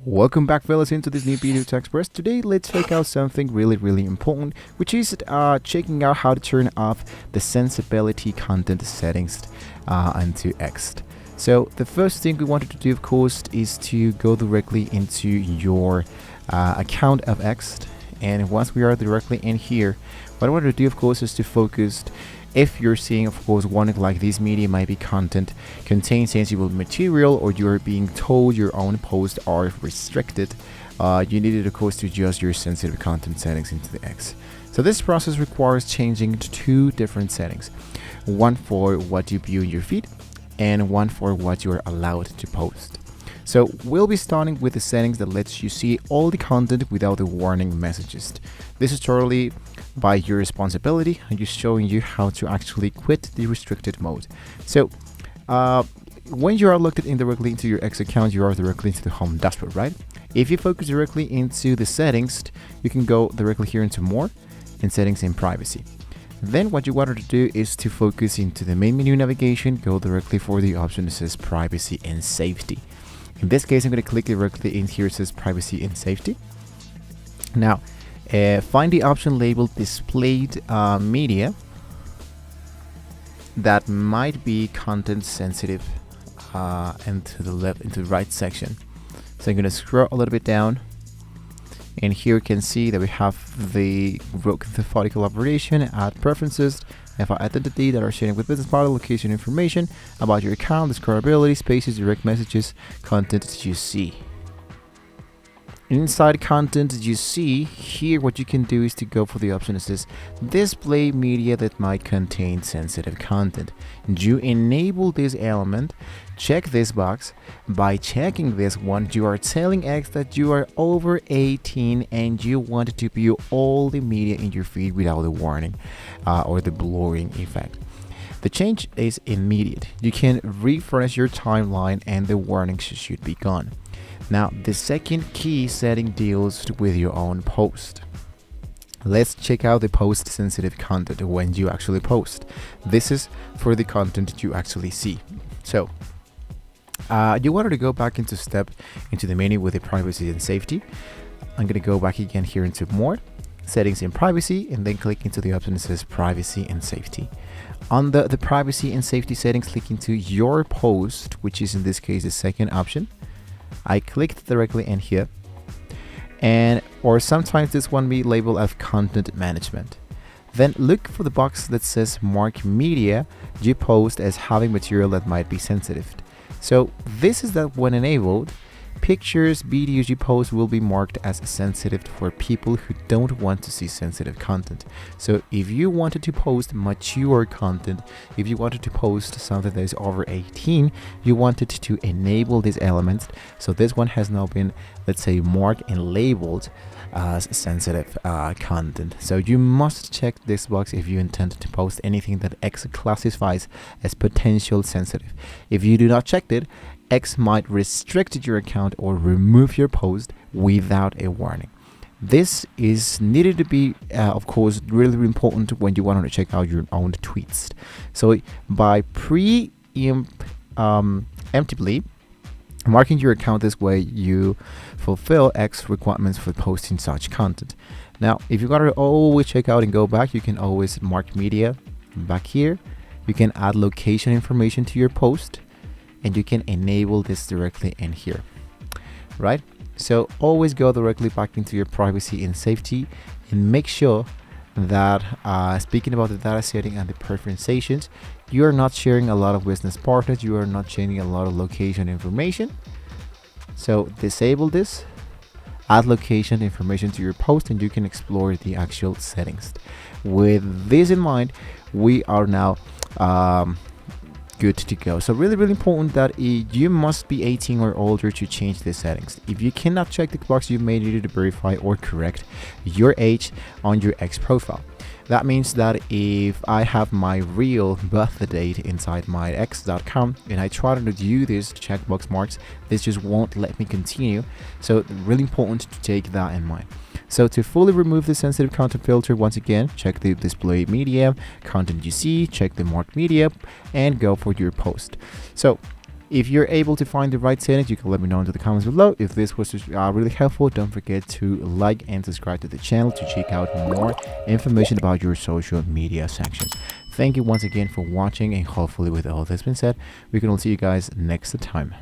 Welcome back, fellas, into this new video to Express. Today, let's check out something really important, which is checking out how to turn off the sensibility content settings onto X. So the first thing we wanted to do, of course, is to go directly into your account of X. And once we are directly in here, what I wanted to do, of course, is to focus. If you're seeing, of course, one like this media might be content contains sensitive material, or you're being told your own posts are restricted, you needed, of course, to adjust your sensitive content settings into the X. So this process requires changing two different settings, one for what you view in your feed and one for what you're allowed to post. So we'll be starting with the settings that lets you see all the content without the warning messages. This is totally by your responsibility. I'm just showing you how to actually quit the restricted mode. So when you are logged in directly into your X account, you are directly into the home dashboard, right? If you focus directly into the settings, you can go directly here into more and settings and privacy. Then what you wanted to do is to focus into the main menu navigation, go directly for the option that says privacy and safety. In this case, I'm going to click directly in here. It says privacy and safety. Now, find the option labeled displayed media that might be content sensitive, and to the left, into the right section. So I'm going to scroll a little bit down, and here you can see that we have the thought collaboration, add preferences, FI identity that are sharing with business model, location information about your account, discoverability, spaces, direct messages, content that you see. Inside content that you see here, what you can do is to go for the option that says display media that might contain sensitive content. And you enable this element, check this box. By checking this one, you are telling X that you are over 18 and you want to view all the media in your feed without the warning or the blurring effect. The change is immediate. You can refresh your timeline and the warnings should be gone. Now, the second key setting deals with your own post. Let's check out the post sensitive content when you actually post. This is for the content you actually see. So you wanted to go back into the menu with the privacy and safety. I'm going to go back again here into more settings and privacy, and then click into the option that says privacy and safety. On the privacy and safety settings, click into your post, which is in this case the second option. I clicked directly in here, or sometimes this one be labeled as content management. Then look for the box that says mark media you post as having material that might be sensitive. So this is that when enabled, pictures, videos you post will be marked as sensitive for people who don't want to see sensitive content. So if you wanted to post mature content, if you wanted to post something that is over 18, you wanted to enable these elements. So this one has now been, let's say, marked and labeled as sensitive content. So you must check this box if you intend to post anything that X classifies as potential sensitive. If you do not check it, X might restrict your account or remove your post without a warning. This is needed to be, of course, really important when you want to check out your own tweets. So by preemptively marking your account this way, you fulfill X requirements for posting such content. Now, if you gotta always check out and go back, you can always mark media back here. You can add location information to your post, and you can enable this directly in here, right? So always go directly back into your privacy and safety, and make sure that speaking about the data setting and the preferences, you are not sharing a lot of business partners, you are not sharing a lot of location information. So disable this, add location information to your post, and you can explore the actual settings. With this in mind, we are now good to go. So really important that you must be 18 or older to change the settings. If you cannot check the box, you may need to verify or correct your age on your X profile. That means that if I have my real birth date inside my X.com and I try to do this checkbox marks, this just won't let me continue. So really important to take that in mind. So to fully remove the sensitive content filter, once again, check the display media, content you see, check the marked media, and go for your post. So If you're able to find the right settings, you can let me know in the comments below. If this was really helpful, don't forget to like and subscribe to the channel to check out more information about your social media sections. Thank you once again for watching, and hopefully with all this been said, we can all see you guys next time.